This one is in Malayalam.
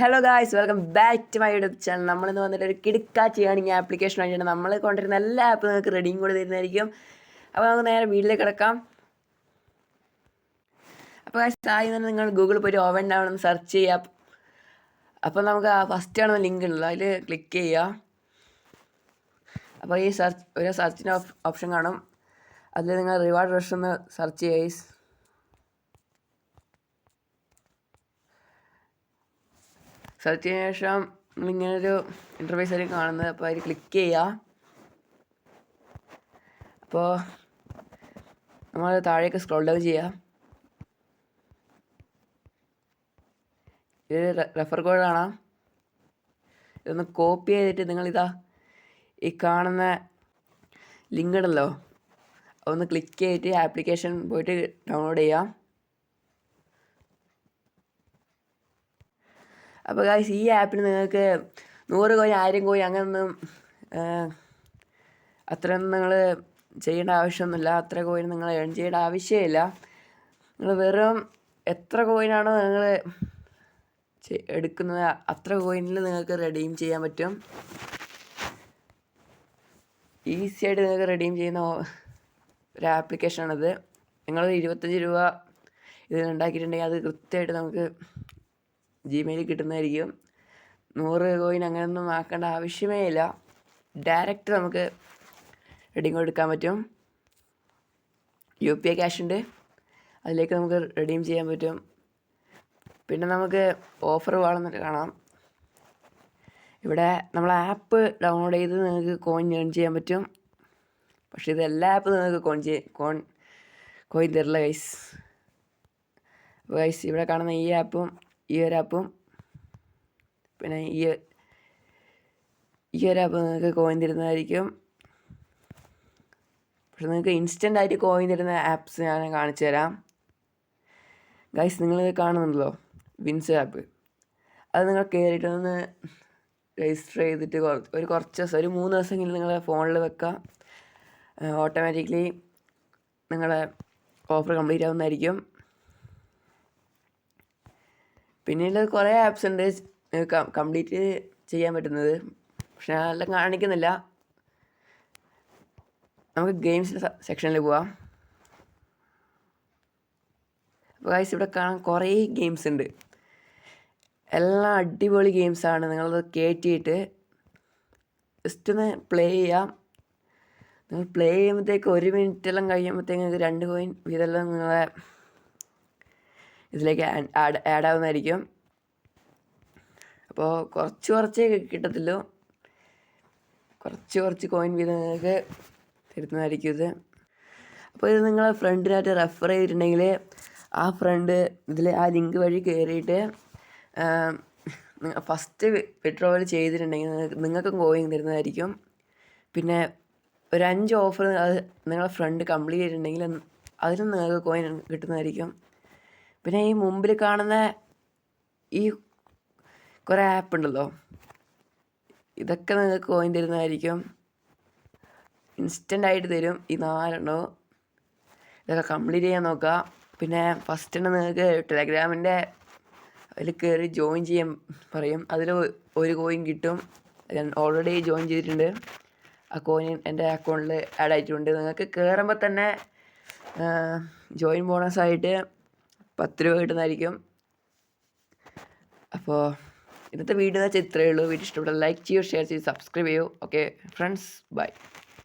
Hello guys, welcome back to my YouTube channel. നമ്മളിന്ന് വന്നിട്ട് ഒരു കിടുക്കാച്ചി ഏണിംഗ് ആപ്ലിക്കേഷൻ ആയിട്ടാണ് നമ്മൾ കൊണ്ടുവരുന്ന എല്ലാ ആപ്പും നിങ്ങൾക്ക് റെഡിയും കൂടി തരുന്നതായിരിക്കും. അപ്പോൾ നമുക്ക് നേരെ വീട്ടിലേക്ക് കിടക്കാം. അപ്പോൾ ഗായ്സ്, ആദ്യം തന്നെ നിങ്ങൾ ഗൂഗിളിൽ പോയിട്ട് ഓവൻ ഡൗൺ സെർച്ച് ചെയ്യുക. അപ്പോൾ നമുക്ക് ആ ഫസ്റ്റ് ആണ് ലിങ്ക് ഉള്ളത്, അതിൽ ക്ലിക്ക് ചെയ്യുക. അപ്പോൾ ഈ സെർച്ചിൻ്റെ ഓപ്ഷൻ കാണും. അതിൽ നിങ്ങൾ റിവാർഡ് റഷ് ഒന്ന് സെർച്ച് ചെയ്യുക ഗൈസ്. സെർച്ച് ചെയ്തതിനു ശേഷം നിങ്ങളിങ്ങനൊരു ഇൻ്റർഫേസ് ആയിരിക്കും കാണുന്നത്. അപ്പോൾ അതിൽ ക്ലിക്ക് ചെയ്യുക. അപ്പോൾ നമ്മൾ താഴേക്ക് സ്ക്രോൾ ഡൗൺ ചെയ്യുക. ഇത് റെഫർ കോഡ് കാണാം. ഇതൊന്ന് കോപ്പി ചെയ്തിട്ട് നിങ്ങളിതാ ഈ കാണുന്ന ലിങ്ക് ഉണ്ടല്ലോ, അതൊന്ന് ക്ലിക്ക് ചെയ്തിട്ട് ആപ്ലിക്കേഷൻ പോയിട്ട് ഡൗൺലോഡ് ചെയ്യാം. അപ്പോൾ ഗായ്സ്, ഈ ആപ്പിൽ നിങ്ങൾക്ക് 100 കോയിൻ 1000 കോയിൻ അങ്ങനെയൊന്നും അത്രയൊന്നും നിങ്ങൾ ചെയ്യേണ്ട ആവശ്യമൊന്നുമില്ല. അത്ര കോയിൻ നിങ്ങൾ ഏൺ ചെയ്യേണ്ട ആവശ്യമില്ല. നിങ്ങൾ വെറും എത്ര കോയിനാണോ നിങ്ങൾ എടുക്കുന്നത് അത്ര കോയിനിൽ നിങ്ങൾക്ക് റെഡീം ചെയ്യാൻ പറ്റും. ഈസി ആയിട്ട് നിങ്ങൾക്ക് റെഡീം ചെയ്യുന്ന ഒരു ആപ്ലിക്കേഷനാണിത്. നിങ്ങൾ 25 രൂപ ഇതിൽ ഉണ്ടാക്കിയിട്ടുണ്ടെങ്കിൽ അത് കൃത്യമായിട്ട് നമുക്ക് ജിമെയിലിൽ കിട്ടുന്നതായിരിക്കും. 100 കോയിൻ അങ്ങനെയൊന്നും ആക്കേണ്ട ആവശ്യമേ ഇല്ല. ഡയറക്റ്റ് നമുക്ക് റെഡീം എടുക്കാൻ പറ്റും. UPI ക്യാഷ് ഉണ്ട്, അതിലേക്ക് നമുക്ക് റെഡീം ചെയ്യാൻ പറ്റും. പിന്നെ നമുക്ക് ഓഫർ വേണമെന്നൊക്കെ കാണാം. ഇവിടെ നമ്മൾ ആപ്പ് ഡൗൺലോഡ് ചെയ്ത് നിങ്ങൾക്ക് കോയിൻ ഏൺ ചെയ്യാൻ പറ്റും. പക്ഷേ ഇത് എല്ലാ ആപ്പും നിങ്ങൾക്ക് കോയിൻ തരില്ല ഗൈസ്. അപ്പോൾ ഗൈസ്, ഇവിടെ കാണുന്ന ഈ ആപ്പും ഈ ഒരു ആപ്പും പിന്നെ ഈ ഒരു ആപ്പ് നിങ്ങൾക്ക് കോയിൻ തരുന്നതായിരിക്കും. പക്ഷെ നിങ്ങൾക്ക് ഇൻസ്റ്റൻ്റ് ആയിട്ട് കോയിൻ തരുന്ന ആപ്സ് ഞാൻ കാണിച്ചു തരാം. ഗൈസ്, നിങ്ങളിത് കാണുന്നുണ്ടല്ലോ വിൻസ് ആപ്പ്, അത് നിങ്ങൾ കയറിയിട്ടൊന്ന് രജിസ്റ്റർ ചെയ്തിട്ട് കുറച്ച് ദിവസം, ഒരു 3 ദിവസമെങ്കിലും നിങ്ങളെ ഫോണിൽ വെക്കുക. ഓട്ടോമാറ്റിക്കലി നിങ്ങളെ ഓഫർ കംപ്ലീറ്റ് ആവുന്നതായിരിക്കും. പിന്നീട് കുറേ ആപ്സ് ഉണ്ട് കംപ്ലീറ്റ് ചെയ്യാൻ പറ്റുന്നത്, പക്ഷെ അതെല്ലാം കാണിക്കുന്നില്ല. നമുക്ക് ഗെയിംസിൻ്റെ സെക്ഷനിൽ പോവാം. അപ്പോൾ ഗൈസ്, ഇവിടെ കാണാൻ കുറേ ഗെയിംസ് ഉണ്ട്. എല്ലാം അടിപൊളി ഗെയിംസാണ്. നിങ്ങളത് കയറ്റിയിട്ട് ജസ്റ്റ് ഒന്ന് പ്ലേ ചെയ്യാം. നിങ്ങൾ പ്ലേ ചെയ്യുമ്പോഴത്തേക്ക് 1 മിനിറ്റെല്ലാം കഴിയുമ്പോഴത്തേക്ക് നിങ്ങൾക്ക് 2 കോയിൻ ഇതെല്ലാം നിങ്ങളെ ഇതിലേക്ക് ആഡ് ആവുന്നതായിരിക്കും. അപ്പോൾ കുറച്ചേ കിട്ടത്തുള്ളൂ. കുറച്ച് കോയിൻ വീതം നിങ്ങൾക്ക് തരുന്നതായിരിക്കും ഇത്. അപ്പോൾ ഇത് നിങ്ങളെ ഫ്രണ്ടിനായിട്ട് റെഫർ ചെയ്തിട്ടുണ്ടെങ്കിൽ ആ ഫ്രണ്ട് ഇതിൽ ആ ലിങ്ക് വഴി കയറിയിട്ട് ഫസ്റ്റ് വിഡ്രോവൽ ചെയ്തിട്ടുണ്ടെങ്കിൽ നിങ്ങൾക്കും കോയിൻ തരുന്നതായിരിക്കും. പിന്നെ ഒരു 5 ഓഫർ അത് നിങ്ങളെ ഫ്രണ്ട് കംപ്ലീറ്റ് ചെയ്തിട്ടുണ്ടെങ്കിൽ അതിനും നിങ്ങൾക്ക് കോയിൻ കിട്ടുന്നതായിരിക്കും. പിന്നെ ഈ മുമ്പിൽ കാണുന്ന ഈ കുറേ ആപ്പ് ഉണ്ടല്ലോ, ഇതൊക്കെ നിങ്ങൾക്ക് കോയിൻ തരുന്നതായിരിക്കും. ഇൻസ്റ്റൻ്റ് ആയിട്ട് തരും ഈ 4 എണ്ണവും. ഇതൊക്കെ കംപ്ലീറ്റ് ചെയ്യാൻ നോക്കുക. പിന്നെ ഫസ്റ്റ് തന്നെ നിങ്ങൾക്ക് ടെലഗ്രാമിൻ്റെ അതിൽ കയറി ജോയിൻ ചെയ്യാൻ പറയും. അതിൽ 1 കോയിൻ കിട്ടും. ഞാൻ ഓൾറെഡി ജോയിൻ ചെയ്തിട്ടുണ്ട്. ആ കോയിൻ എൻ്റെ അക്കൗണ്ടിൽ ആഡ് ആയിട്ടുണ്ട്. നിങ്ങൾക്ക് കയറുമ്പോൾ തന്നെ ജോയിൻ ബോണസായിട്ട് 10 രൂപ കിട്ടുന്നതായിരിക്കും. അപ്പോൾ ഇന്നത്തെ വീഡിയോ എന്ന് വെച്ചാൽ ഇത്രയേ ഉള്ളൂ. വീഡിയോ ഇഷ്ടപ്പെട്ടാൽ ലൈക്ക് ചെയ്യൂ, ഷെയർ ചെയ്യൂ, സബ്സ്ക്രൈബ് ചെയ്യൂ. Okay friends, by.